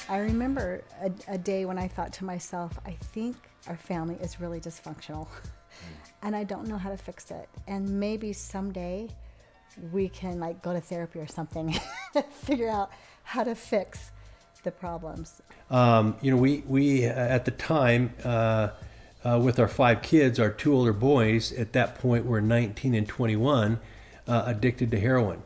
I remember a day when I thought to myself, I think our family is really dysfunctional and I don't know how to fix it. And maybe someday we can like go to therapy or something and figure out how to fix the problems. We at the time, with our 5 kids, our 2 older boys at that point were 19 and 21, addicted to heroin.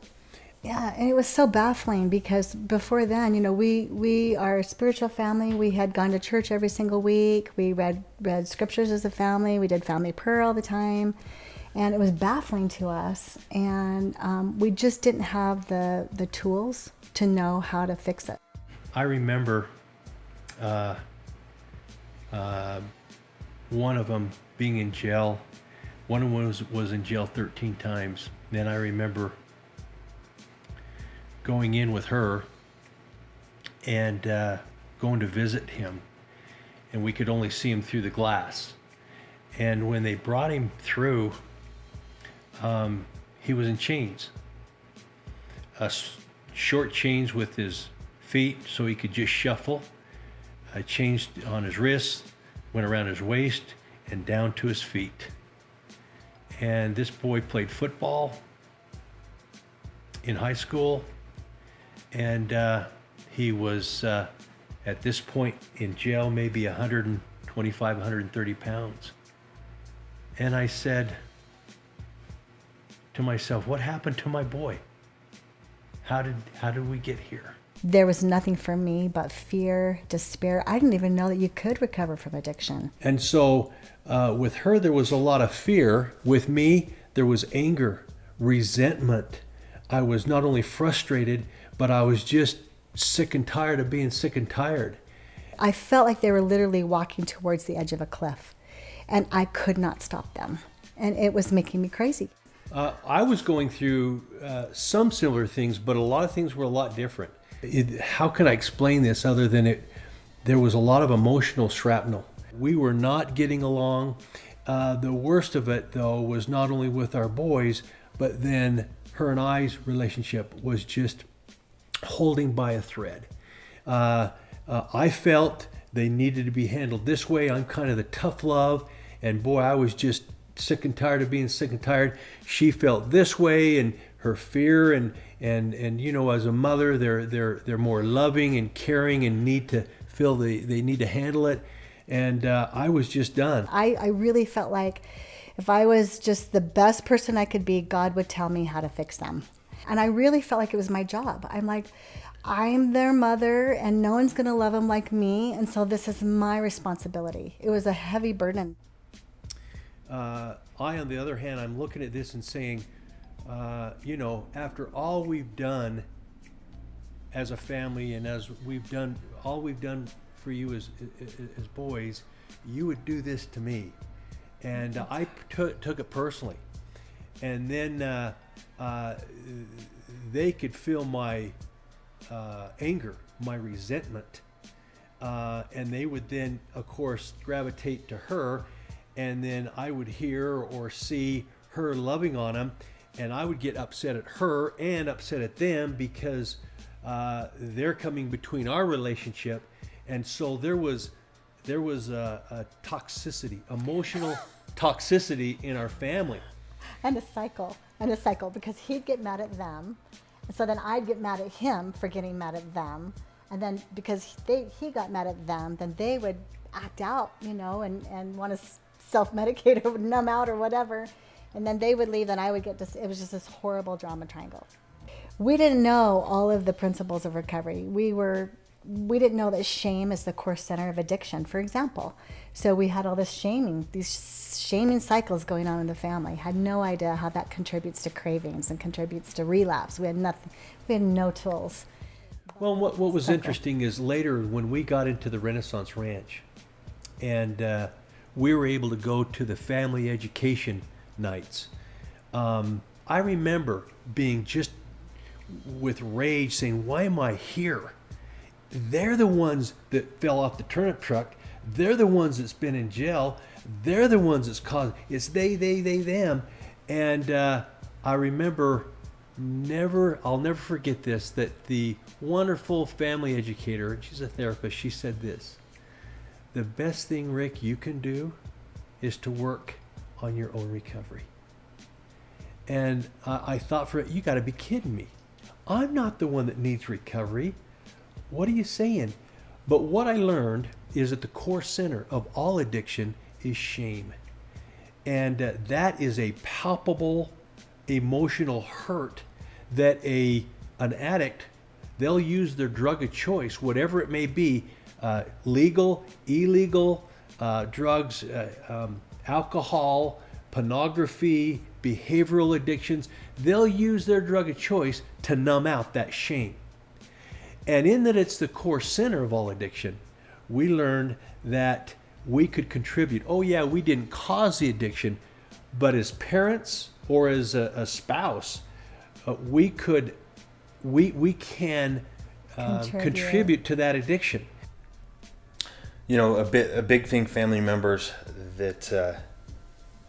Yeah, and it was so baffling because before then, we are a spiritual family. We had gone to church every single week. We read scriptures as a family. We did family prayer all the time. And it was baffling to us. And we just didn't have the tools to know how to fix it. I remember one of them being in jail. One of them was in jail 13 times. Then I remember going in with her and going to visit him, and we could only see him through the glass. And when they brought him through, he was in chains, short chains with his feet so he could just shuffle, chains on his wrists, went around his waist and down to his feet. And this boy played football in high school, and he was at this point in jail maybe 125, 130 pounds. And I said to myself, what happened to my boy? How did we get here? There was nothing for me but fear, despair. I didn't even know that you could recover from addiction. And so with her, there was a lot of fear. With me, there was anger, resentment. I was not only frustrated, but I was just sick and tired of being sick and tired. I felt like they were literally walking towards the edge of a cliff, and I could not stop them. And it was making me crazy. I was going through some similar things, but a lot of things were a lot different. How can I explain this other than there was a lot of emotional shrapnel. We were not getting along. The worst of it, though, was not only with our boys, but then her and I's relationship was just holding by a thread. I felt they needed to be handled this way. I'm kind of the tough love, and boy, I was just sick and tired of being sick and tired. She felt this way, and her fear, and as a mother, they're more loving and caring and need to feel they need to handle it. And I was just done. I really felt like if I was just the best person I could be, God would tell me how to fix them. And I really felt like it was my job. I'm like, I'm their mother and no one's going to love them like me. And so this is my responsibility. It was a heavy burden. On the other hand, I'm looking at this and saying, after all we've done as a family and as all we've done for you as boys, you would do this to me. And I took it personally. And then they could feel my anger, my resentment. And they would then, of course, gravitate to her. And then I would hear or see her loving on them. And I would get upset at her and upset at them because they're coming between our relationship. And so there was a toxicity, emotional toxicity in our family. And a cycle, because he'd get mad at them. And so then I'd get mad at him for getting mad at them. And then because he got mad at them, then they would act out, and want to self-medicate or numb out or whatever. And then they would leave, and I would it was just this horrible drama triangle. We didn't know all of the principles of recovery. We didn't know that shame is the core center of addiction, for example. So we had all this these shaming cycles going on in the family. Had no idea how that contributes to cravings and contributes to relapse. We had nothing. We had no tools. Well, what was interesting is later when we got into the Renaissance Ranch, and we were able to go to the family education nights. I remember being just with rage saying, why am I here? They're the ones that fell off the turnip truck. They're the ones that's been in jail. They're the ones that's caused. It's they, them. And I remember I'll never forget this, that the wonderful family educator, and she's a therapist, she said this: the best thing, Rick, you can do is to work on your own recovery. And I thought, you got to be kidding me. I'm not the one that needs recovery. What are you saying? But what I learned is that the core center of all addiction is shame. And that is a palpable emotional hurt that an addict, they'll use their drug of choice, whatever it may be, legal, illegal, drugs, alcohol, pornography, behavioral addictions. They'll use their drug of choice to numb out that shame. And in that it's the core center of all addiction, we learned that we could contribute. Oh yeah, we didn't cause the addiction, but as parents or as a spouse, we can contribute to that addiction. A big thing family members that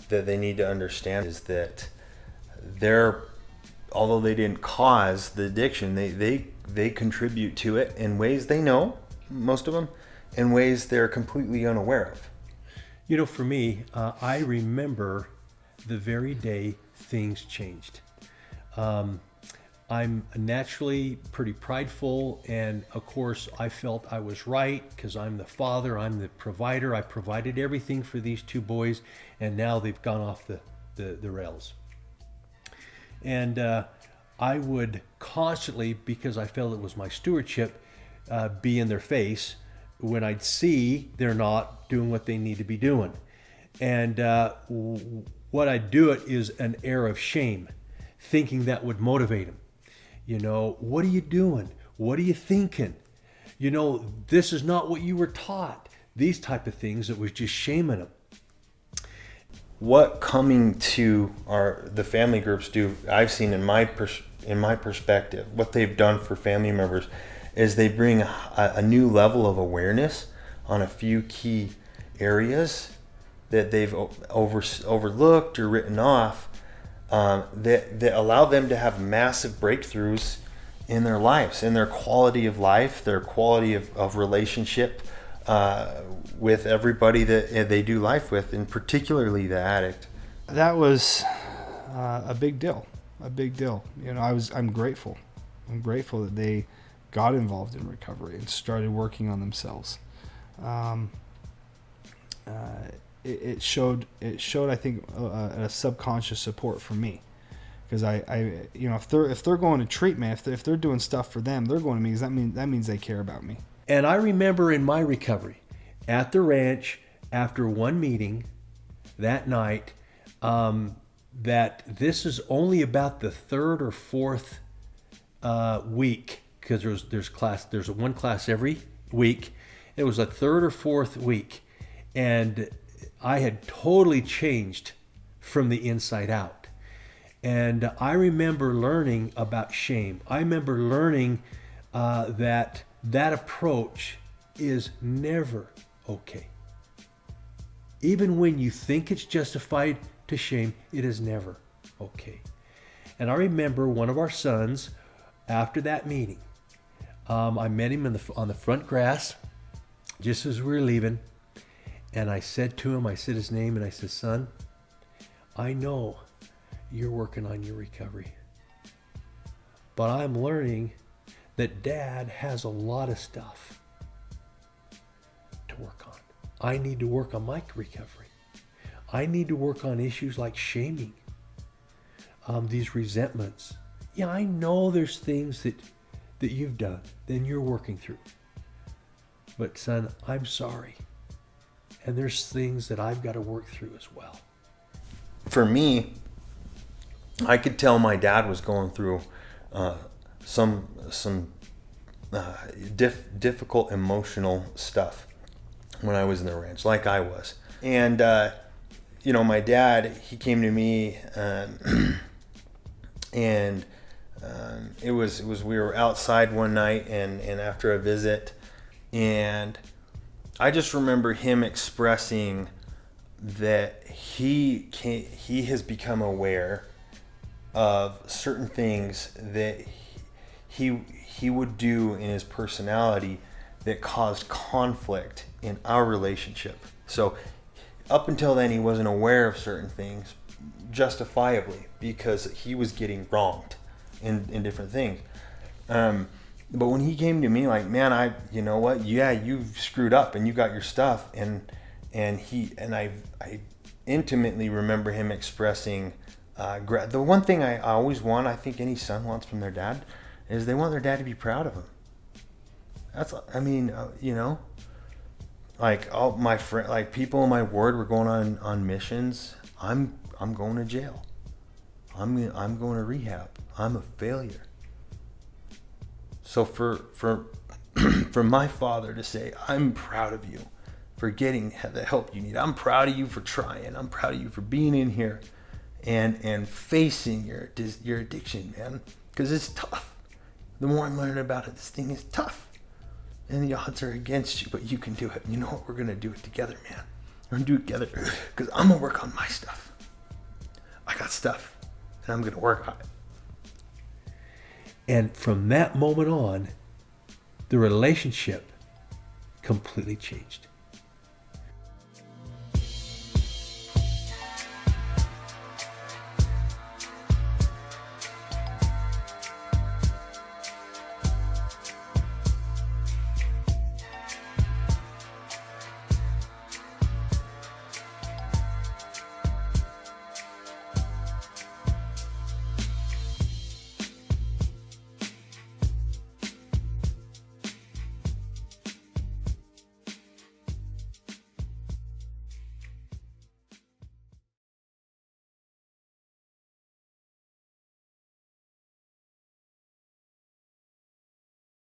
they need to understand is that although they didn't cause the addiction, they contribute to it in ways they know, most of them, in ways they're completely unaware of. For me, I remember the very day things changed. I'm naturally pretty prideful, and of course I felt I was right because I'm the father, I'm the provider. I provided everything for these two boys, and now they've gone off the rails. And I would constantly, because I felt it was my stewardship, be in their face when I'd see they're not doing what they need to be doing. And what I'd do it is an air of shame, thinking that would motivate them. What are you doing? What are you thinking? This is not what you were taught. These type of things, it was just shaming them. What coming to the family groups do, I've seen in my perspective, what they've done for family members is they bring a new level of awareness on a few key areas that they've overlooked or written off, that allow them to have massive breakthroughs in their lives, in their quality of life, their quality of relationship with everybody that they do life with, and particularly the addict. That was a big deal. I'm grateful. I'm grateful that they got involved in recovery and started working on themselves. It showed, I think, a subconscious support for me, because if they're going to treatment, if they're doing stuff for them, they're going to me, because that means they care about me. And I remember in my recovery at the ranch, after one meeting that night, that this is only about the third or fourth week, because there's one class every week. It was a third or fourth week, and I had totally changed from the inside out. And I remember learning about shame. I remember learning that approach is never okay. Even when you think it's justified to shame, it is never okay. And I remember one of our sons, after that meeting, I met him on the front grass just as we were leaving. And I said to him, I said his name, and I said, "Son, I know you're working on your recovery, but I'm learning that Dad has a lot of stuff to work on. I need to work on my recovery. I need to work on issues like shaming, these resentments. Yeah, I know there's things that you've done, then you're working through. But son, I'm sorry. And there's things that I've got to work through as well." For me, I could tell my dad was going through some difficult emotional stuff when I was in the ranch, like I was. And my dad, he came to me, and it was we were outside one night, and after a visit, and I just remember him expressing that he has become aware of certain things that he would do in his personality that caused conflict in our relationship. So up until then, he wasn't aware of certain things, justifiably, because he was getting wronged in different things. But when he came to me like, man, you know what? Yeah, you screwed up and you got your stuff. And I intimately remember him expressing, the one thing I always want, I think any son wants from their dad, is they want their dad to be proud of them. That's, I mean, you know, like all my friend, like people in my ward were going on missions. I'm going to jail. I'm going to rehab. I'm a failure. So for my father to say, I'm proud of you for getting the help you need. I'm proud of you for trying. I'm proud of you for being in here and facing your addiction, man, because it's tough. The more I'm learning about it, this thing is tough. And the odds are against you, but you can do it. You know what? We're going to do it together, man. We're going to do it together because I'm going to work on my stuff. I got stuff, and I'm going to work on it. And from that moment on, the relationship completely changed.